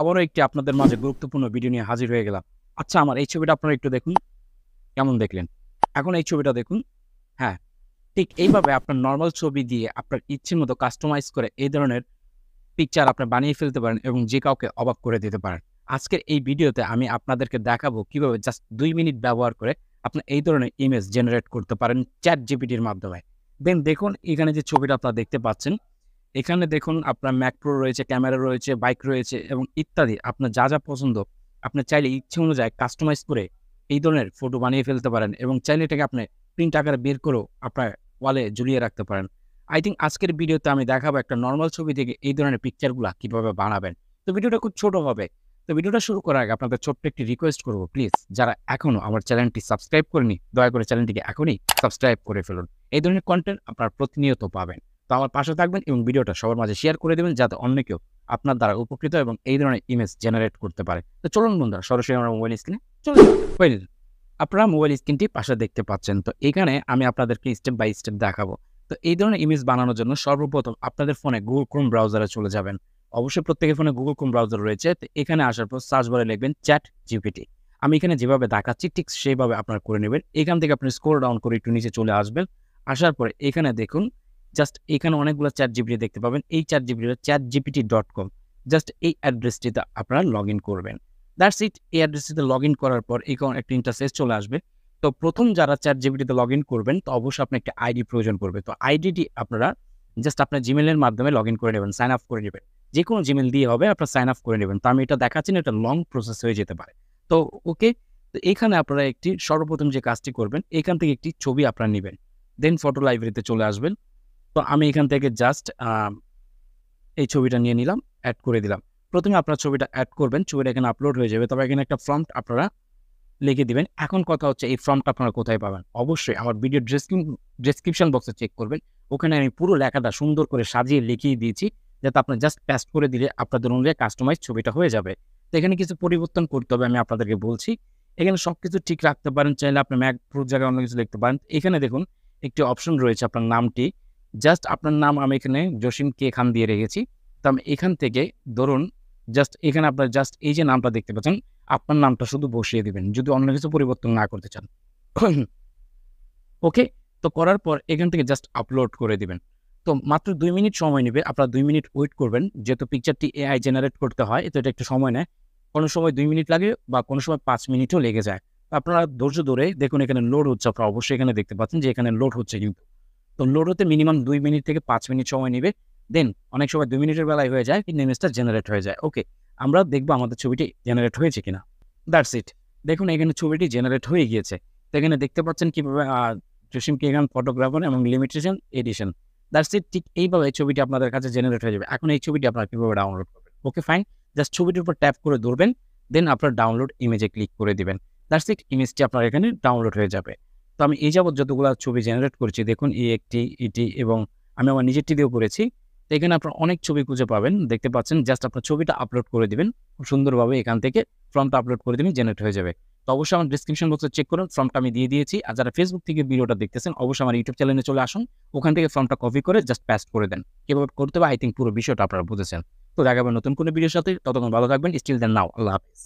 আবারও একটি আপনাদের মাঝে গুরুত্বপূর্ণ ভিডিও নিয়ে হাজির হয়ে গেলাম। আচ্ছা, আমার এই ছবিটা আপনারা একটু দেখুন। কেমন দেখলেন? এখন এই ছবিটা দেখুন। হ্যাঁ, ঠিক এইভাবে আপনার নরমাল ছবি দিয়ে আপনার ইচ্ছে মতো কাস্টমাইজ করে এই ধরনের পিকচার আপনি বানিয়ে ফেলতে পারেন এবং যে কাউকে অবাক করে দিতে পারেন। আজকের এই ভিডিওতে আমি আপনাদেরকে দেখাবো কিভাবে জাস্ট ২ মিনিট ব্যবহার করে আপনি এই ধরনের ইমেজ জেনারেট করতে পারেন ChatGPT-র মাধ্যমে। দেন দেখুন এখানে যে ছবিটা আপনারা দেখতে পাচ্ছেন, এখানে দেখুন আপনার Mac Pro রয়েছে, ক্যামেরা রয়েছে, বাইক রয়েছে এবং ইত্যাদি আপনার যা পছন্দ আপনি চাইলে ইচ্ছে অনুযায়ী কাস্টমাইজ করে এই ধরনের ফটো বানিয়ে ফেলতে পারেন এবং চাইলে এটাকে আপনি প্রিন্ট আকারে বের করেও আপনার ওয়ালে ঝুলিয়ে রাখতে পারেন। আই থিংক আজকের ভিডিওতে আমি দেখাবো একটা নরমাল ছবি থেকে এই ধরনের পিকচারগুলা কিভাবে বানাবেন। তো ভিডিওটা খুব ছোট হবে। তো ভিডিওটা শুরু করার আগে আপনাদের ছোট্ট একটি রিকোয়েস্ট করব, প্লিজ যারা এখনো আমার চ্যানেলটি সাবস্ক্রাইব করেনি, দয়া করে চ্যানেলটিকে এখনই সাবস্ক্রাইব করে ফেলুন। এই ধরনের কনটেন্ট আপনারা প্রতিনিয়ত পাবেন। তো আমার পাশে থাকবেন এবং ভিডিওটা সবার মাঝে শেয়ার করে দেবেন যাতে অন্য কেউ আপনার দ্বারা উপকৃত এবং এই ধরনের ইমেজ জেনারেট করতে পারে। তো চলুন বন্ধুরা সরাসরি আমরা মোবাইল স্ক্রিনে চলে যাই। ওয়েল, আপনারা মোবাইল স্ক্রিনটি পাশে দেখতে পাচ্ছেন। তো এখানে আমি আপনাদেরকে স্টেপ বাই স্টেপ দেখাবো। তো এই ধরনের ইমেজ বানানোর জন্য সর্বপ্রথম আপনাদের ফোনে Google Chrome ব্রাউজারে চলে যাবেন। অবশ্যই প্রত্যেকের ফোনে Google Chrome ব্রাউজার রয়েছে। তো এখানে আসার পর সার্চ বারে লিখবেন ChatGPT। আমি এখানে যেভাবে দেখাচ্ছি ঠিক সেইভাবে আপনারা করে নেবেন। এখান থেকে আপনি স্ক্রল ডাউন করে একটু নিচে চলে আসবেন। আসার পরে এখানে দেখুন জাস্ট এখানে অনেকগুলো ChatGPT দেখতে পাবেন। এই ChatGPT chatgpt.com, জাস্ট এই অ্যাড্রেসটিতে আপনারা লগইন করবেন। That's it. এই অ্যাড্রেসটিতে লগইন করার পর এখানে একটা ইন্টারফেস চলে আসবে। তো প্রথম যারা ChatGPT-তে লগইন করবেন তো অবশ্যই আপনার একটা আইডি প্রয়োজন পড়বে। তো আইডিটি আপনারা জাস্ট আপনার Gmail এর মাধ্যমে লগইন করে নেবেন, সাইন আপ করে নেবেন। যেকোনো Gmail দিয়ে হবে, আপনার সাইন আপ করে নেবেন। তো আমি এটা দেখাচ্ছি না, এটা লং প্রসেস হয়ে যেতে পারে। তো ওকে, তো এখানে আপনারা একটি সর্বপ্রথম যে কাজটি করবেন, এখান থেকে একটি ছবি আপনারা নিবেন। দেন ফটো লাইব্রেরিতে চলে আসবেন। তো আমি এখান থেকে জাস্ট এই ছবিটা নিয়ে নিলাম, এড করে দিলাম। প্রথমে আপনার ছবিটা এড করবেন, ছবিটা এখানে আপলোড হয়ে যাবে। তবে এখানে একটা প্রম্পট আপনারা লিখে দিবেন। এখন কথা হচ্ছে এই ফর্মটা আপনারা কোথায় পাবেন? অবশ্যই আমার ভিডিও ডেসক্রিপশন বক্সে চেক করবেন। ওখানে আমি পুরো লেখাটা সুন্দর করে সাজিয়ে লিখিয়ে দিয়েছি, যাতে আপনি জাস্ট পেস্ট করে দিলে আপনাদের অনুযায়ী কাস্টমাইজ ছবিটা হয়ে যাবে। তো এখানে কিছু পরিবর্তন করতে হবে, আমি আপনাদেরকে বলছি। এখানে সবকিছু ঠিক রাখতে পারেন, চাইলে আপনি Mac Pro জায়গায় অন্য কিছু লিখতে পারেন। এখানে দেখুন একটি অপশন রয়েছে আপনার নামটি। জাস্ট আপনার নাম আমি এখানে জসিম কে খান দিয়ে রেখেছি। তো আমি এখান থেকে ধরুন জাস্ট এখানে আপনার জাস্ট এই যে নামটা দেখতে পাচ্ছেন, আপনার নামটা শুধু বসিয়ে দিবেন যদি অন্য কিছু পরিবর্তন না করতে চান। ওকে? তো করার পর এখান থেকে জাস্ট আপলোড করে দিবেন। তো মাত্র ২ মিনিট সময় নিবে। আপনারা ২ মিনিট ওয়েট করবেন। যেহেতু পিকচারটি AI জেনারেট করতে হয়, তো এটা একটু সময় নেয়। কোনো সময় ২ মিনিট লাগে বা কোনো সময় ৫ মিনিটও লেগে যায়। তো আপনারা ধৈর্য ধরে দেখুন এখানে লোড হচ্ছে। আপনারা অবশ্যই এখানে দেখতে পাচ্ছেন যে এখানে লোড হচ্ছে কিন্তু। তো লোড হতে মিনিমাম ২ মিনিট থেকে ৫ মিনিট সময় নিবে। দেন অনেক সময় ২ মিনিটের বেলায় হয়ে যায় কিন্তু ইমেজটা জেনারেট হয়ে যায়। ওকে, আমরা দেখব আমাদের ছবিটি জেনারেট হয়েছে কিনা। That's it. দেখুন এখানে ছবিটি জেনারেট হয়ে গিয়েছে। তো এখানে দেখতে পাচ্ছেন কিভাবে জসিম কে খান ফটোগ্রাফার এবং লিমিটেশন এডিশন। That's it. ঠিক এইভাবে এই ছবিটি আপনাদের কাছে জেনারেট হয়ে যাবে। এখন এই ছবিটি আপনারা কিভাবে ডাউনলোড করবেন? Okay fine. জাস্ট ছবিটির উপর ট্যাপ করে ধরবেন। দেন আপনার ডাউনলোড ইমেজে ক্লিক করে দিবেন। That's it. ইমেজটি আপনার এখানে ডাউনলোড হয়ে যাবে। তো আমি এই যাবৎ যতগুলা ছবি জেনারেট করেছি দেখুন এই একটি, এটি এবং আমি আমার নিজেরটি দিয়েও করেছি। তো এখানে আপনারা অনেক ছবি খুঁজে পাবেন। দেখতে পাচ্ছেন জাস্ট আপনার ছবিটা আপলোড করে দিবেন। খুব সুন্দরভাবে এখান থেকে ফর্মটা আপলোড করে দিবেন, জেনারেট হয়ে যাবে। তো অবশ্যই আমার ডেসক্রিপশন বক্সে চেক করুন, ফর্মটা আমি দিয়ে দিয়েছি। আর যারা Facebook থেকে ভিডিওটা দেখতেছেন অবশ্যই আমার YouTube চ্যানেলে চলে আসুন। ওখান থেকে ফর্মটা কপি করে জাস্ট পেস্ট করে দেন। কিভাবে করতে হবে আই থিংক পুরো বিষয়টা আপনারা বুঝেছেন। তো দেখা হবে নতুন কোনো ভিডিওর সাথে। ততক্ষণ ভালো থাকবেন। স্টিল দেন নাও। আল্লাহ হাফেজ।